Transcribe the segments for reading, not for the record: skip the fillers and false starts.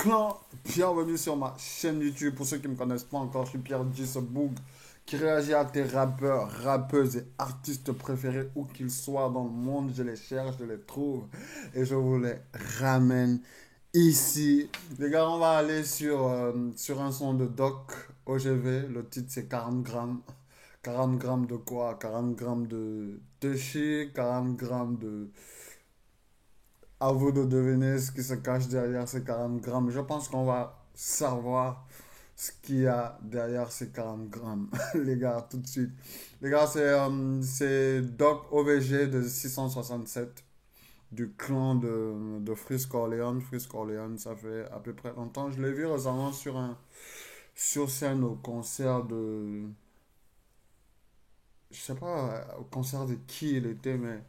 clan, bienvenue sur ma chaîne YouTube. Pour ceux qui ne me connaissent pas encore, je suis Pierre Giseboug qui réagit à tes rappeurs, rappeuses et artistes préférés où qu'ils soient dans le monde. Je les cherche, je les trouve et je vous les ramène ici. Les gars, on va aller sur un son de Doc OGV. Le titre c'est 40 grammes. 40 grammes de quoi? 40 grammes de shit, 40 grammes de... À vous de deviner ce qui se cache derrière ces 40 grammes. Je pense qu'on va savoir ce qu'il y a derrière ces 40 grammes. Les gars, tout de suite. Les gars, c'est Doc OVG de 667 du clan de Freeze Corleone. Freeze Corleone, ça fait à peu près longtemps. Je l'ai vu récemment sur scène au concert de... Je sais pas au concert de qui il était, mais...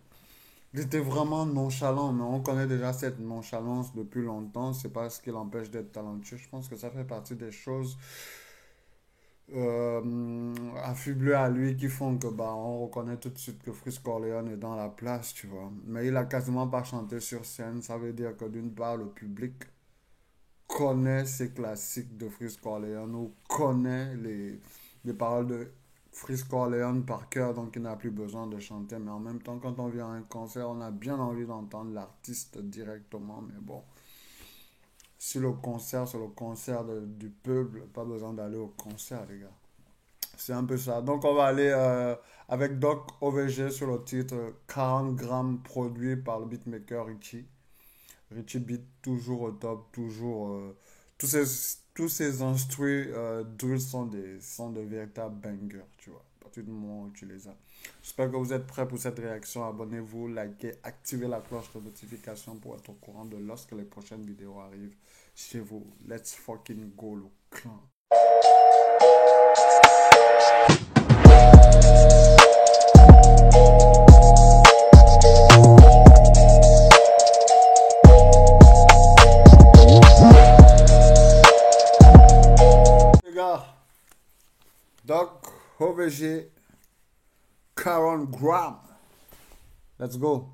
Il était vraiment nonchalant, mais on connaît déjà cette nonchalance depuis longtemps. C'est pas ce qui l'empêche d'être talentueux. Je pense que ça fait partie des choses affublées à lui qui font que bah on reconnaît tout de suite que Freeze Corleone est dans la place, tu vois. Mais il a quasiment pas chanté sur scène. Ça veut dire que d'une part le public connaît ces classiques de Freeze Corleone ou connaît les paroles de Freeze Corleone par cœur, donc il n'a plus besoin de chanter. Mais en même temps, quand on vient à un concert, on a bien envie d'entendre l'artiste directement. Mais bon, si le concert, c'est le concert du peuple, pas besoin d'aller au concert, les gars. C'est un peu ça. Donc on va aller avec Doc OVG sur le titre 40 grammes produit par le beatmaker Richie. Richie Beat, toujours au top, toujours... tous tous ces instruits drill sont des véritables bangers, tu vois. À partir du moment où tu les as. J'espère que vous êtes prêts pour cette réaction. Abonnez-vous, likez, activez la cloche de notification pour être au courant de lorsque les prochaines vidéos arrivent chez vous. Let's fucking go, le clan. Les gars, Doc OVG 40 grammes. Let's go.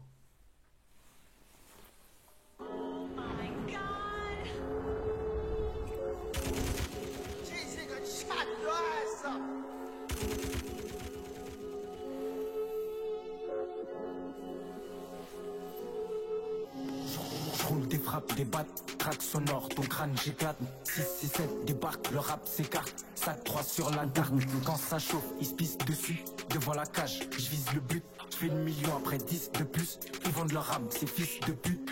Roule des frappes, des battes, track sonore, ton crâne j'éclate. 6-6-7 débarque, le rap s'écarte. Sac 3 sur la carte. Quand ça chauffe, ils se pissent dessus. Devant la cage, je vise le but. Je fais le million après 10 de plus. Ils vendent leur âme, ces fils de pute.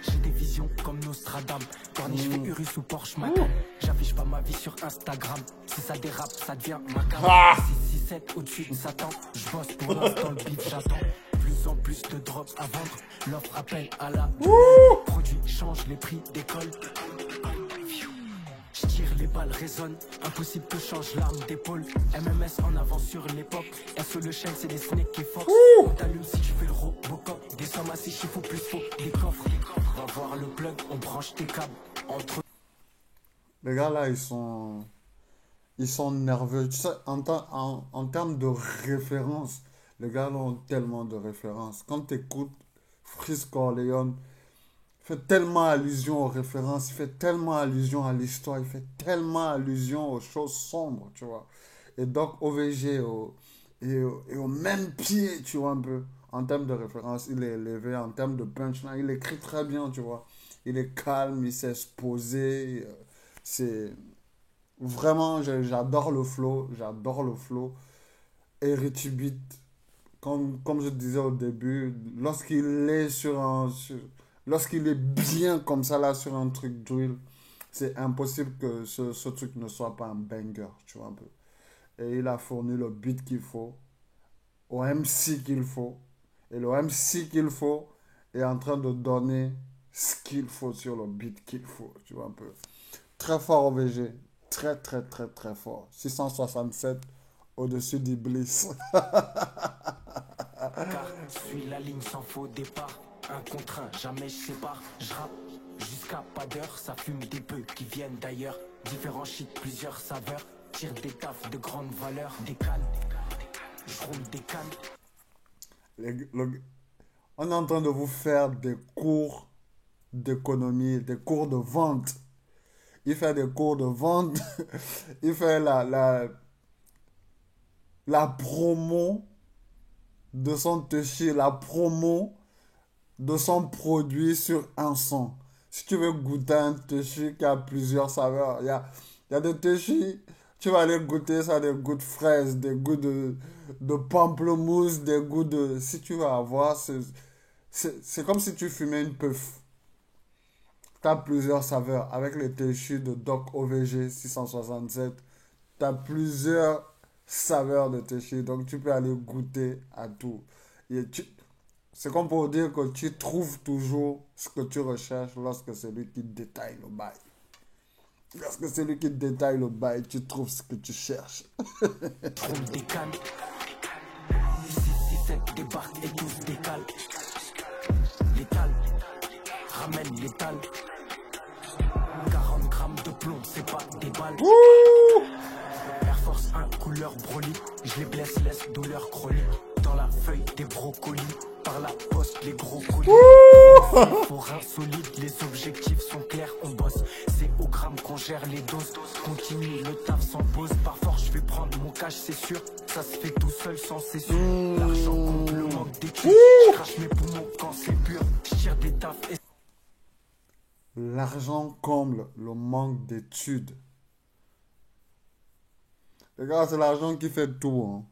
J'ai des visions comme Nostradam. Corniche fais Urus ou Porsche Macan. J'affiche pas ma vie sur Instagram. Si ça dérape, ça devient ma cam. 6-6-7 au-dessus de Satan. Je bosse pour l'instant, le bif j'attends. Plus en plus de drops à vendre. L'offre appelle à la produit change les prix d'école. Je tire les balles résonnent. Impossible que change l'arme d'épaule. MMS en avant sur l'époque. SO le chien c'est des snakes qui fox. On t'allume si je fais le Robocop. Des sommes assez chiffres plus faux. Les coffres. Va voir le plug, on branche tes câbles. Entre Les gars là, ils sont nerveux. Tu sais, en termes de références, les gars là ont tellement de références. Quand tu écoutes Freeze Corleone, il fait tellement allusion aux références, il fait tellement allusion à l'histoire, il fait tellement allusion aux choses sombres, tu vois. Et Doc OVG et au même pied, tu vois, un peu. En termes de référence, il est élevé. En termes de punchline, il écrit très bien, tu vois. Il est calme, il sait se poser. C'est vraiment, j'adore le flow, j'adore le flow. Et Richie Beat, comme je disais au début, lorsqu'il est bien comme ça là sur un truc drill, c'est impossible que ce truc ne soit pas un banger, tu vois un peu. Et il a fourni le beat qu'il faut, au MC qu'il faut. Et le MC qu'il faut est en train de donner ce qu'il faut sur le beat qu'il faut, tu vois un peu. Très fort au VG. Très, très, très, très fort. 667 au-dessus d'Iblis. car suis la ligne sans faux départ. Un contre un, jamais je sépare. Je rappe jusqu'à pas d'heure. Ça fume des bœufs qui viennent d'ailleurs. Différents shit, plusieurs saveurs. Tire des tafs de grande valeur. Des cannes, je roule des cannes. Les- le- on est en train de vous faire des cours d'économie, des cours de vente. il fait des cours de vente, il fait la promo de son touchy, la promo de son produit sur un son. Si tu veux goûter un touchy qui a plusieurs saveurs, il y a des touchys, tu vas aller goûter ça, des goûts de fraises, des goûts de pamplemousse, des goûts de... Si tu vas avoir, c'est comme si tu fumais une puff. Tu as plusieurs saveurs. Avec les touchys de Doc OVG 667, tu as plusieurs saveurs de touchy. Donc tu peux aller goûter à tout. C'est comme pour dire que tu trouves toujours ce que tu recherches lorsque c'est lui qui détaille le bail. Lorsque c'est lui qui détaille le bail, tu trouves ce que tu cherches. Trouve des cannes. 667 débarque et tous décalent. Létal, ramène létal. 40 grammes de plomb, c'est pas des balles. Air Force 1, couleur Broly. Je les blesse, laisse douleur chronique. Dans la feuille des brocolis. Par la poste, les gros colis. Pour insolite, les objectifs sont clairs, on bosse. C'est au gramme qu'on gère les doses. Continue, le taf sans pause. Par force, je vais prendre mon cash, c'est sûr. Ça se fait tout seul sans cessure. L'argent compte le manque d'études. Je crache mes poumons quand c'est pur. Je tire des tafs et... L'argent comble le manque d'études. Les gars, c'est l'argent qui fait tout. Hein.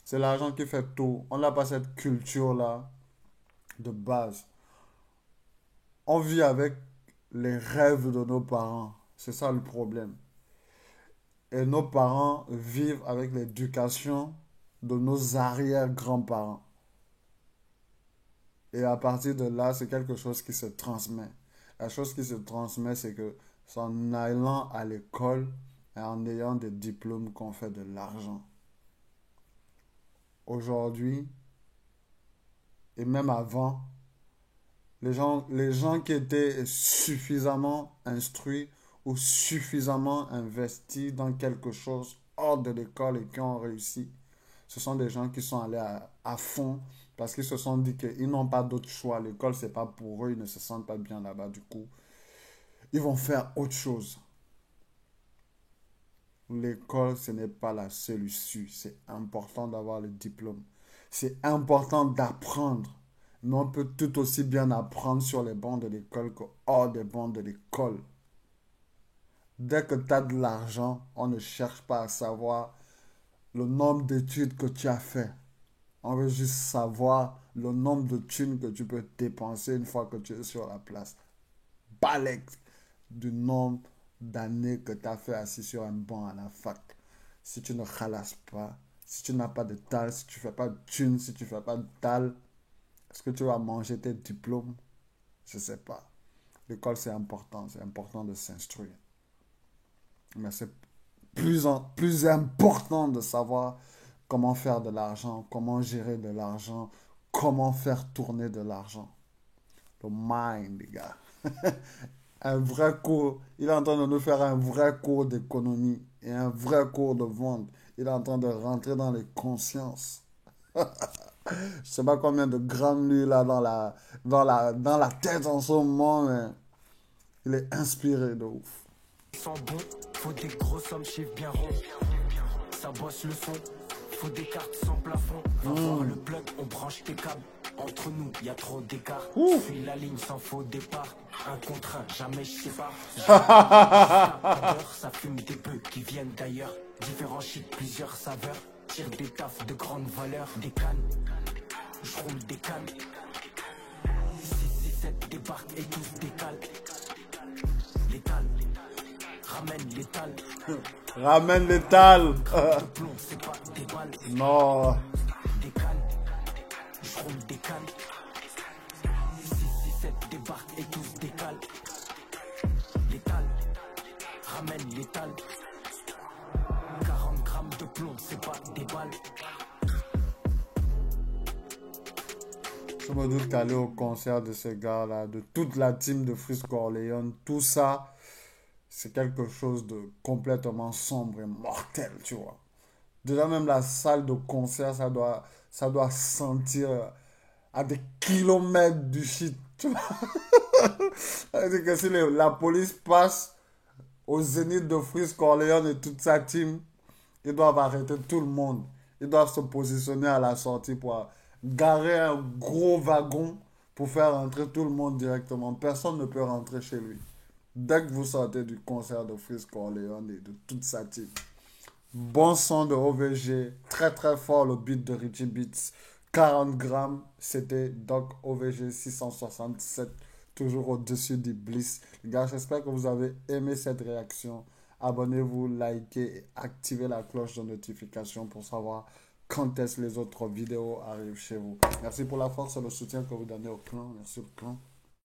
C'est l'argent qui fait tout. On n'a pas cette culture-là de base. On vit avec les rêves de nos parents. C'est ça le problème. Et nos parents vivent avec l'éducation de nos arrière-grands-parents. Et à partir de là, c'est quelque chose qui se transmet. La chose qui se transmet, c'est que c'est en allant à l'école et en ayant des diplômes qu'on fait de l'argent. Aujourd'hui, et même avant, les gens qui étaient suffisamment instruits ou suffisamment investis dans quelque chose hors de l'école et qui ont réussi, ce sont des gens qui sont allés à fond parce qu'ils se sont dit qu'ils n'ont pas d'autre choix. L'école, c'est pas pour eux, ils ne se sentent pas bien là-bas. Du coup, ils vont faire autre chose. L'école, ce n'est pas la seule issue. C'est important d'avoir le diplôme. C'est important d'apprendre. Mais on peut tout aussi bien apprendre sur les bancs de l'école que hors des bancs de l'école. Dès que tu as de l'argent, on ne cherche pas à savoir le nombre d'études que tu as fait. On veut juste savoir le nombre de thunes que tu peux dépenser une fois que tu es sur la place. Balèque du nombre d'années que tu as fait assis sur un banc à la fac. Si tu ne ralasses pas, si tu n'as pas de tal, si tu ne fais pas de thunes, si tu ne fais pas de tal, est-ce que tu vas manger tes diplômes? Je ne sais pas. L'école, c'est important de s'instruire. Mais c'est plus important de savoir comment faire de l'argent, comment gérer de l'argent, comment faire tourner de l'argent. Le mind, les gars. Un vrai cours. Il est en train de nous faire un vrai cours d'économie et un vrai cours de vente. Il est en train de rentrer dans les consciences. Je sais pas combien de grammes lui là dans la tête en ce moment, mais il est inspiré de ouf. Sans bon, faut des grosses sommes, chiffres bien ronds. Ça bosse le son, faut des cartes sans plafond. Va voir le plug, on branche tes câbles. Entre nous, y a trop d'écart. Suis la ligne sans faux départ. Un contre un, jamais je sais pas. Ça fume des bœufs qui viennent d'ailleurs. Différents chips, plusieurs saveurs. Tire des tafs de grande valeur. Des cannes, je roule des cannes. 667 débarque et tous décalent. Létal, ramène létal. Ramène l'étal. De plomb, c'est pas des balles. Non. Des cannes, je roule des cannes. 667 débarque et tous décalent. Létal, ramène létal. 40 grammes de plomb, c'est pas des balles. Je me doute qu'aller au concert de ces gars-là, de toute la team de Frisco Orléans, tout ça, c'est quelque chose de complètement sombre et mortel, tu vois. Déjà même la salle de concert, ça doit sentir à des kilomètres du shit, tu vois. C'est-à-dire que si la police passe au zénith de Freeze Corleone et toute sa team, ils doivent arrêter tout le monde. Ils doivent se positionner à la sortie pour garer un gros wagon pour faire entrer tout le monde directement. Personne ne peut rentrer chez lui. Dès que vous sortez du concert de Freeze Corleone et de toute sa team. Bon son de OVG, très très fort le beat de Richie Beats. 40 grammes, c'était Doc OVG 667, toujours au-dessus du Bliss. Les gars, j'espère que vous avez aimé cette réaction. Abonnez-vous, likez et activez la cloche de notification pour savoir quand est-ce que les autres vidéos arrivent chez vous. Merci pour la force et le soutien que vous donnez au clan. Merci au clan.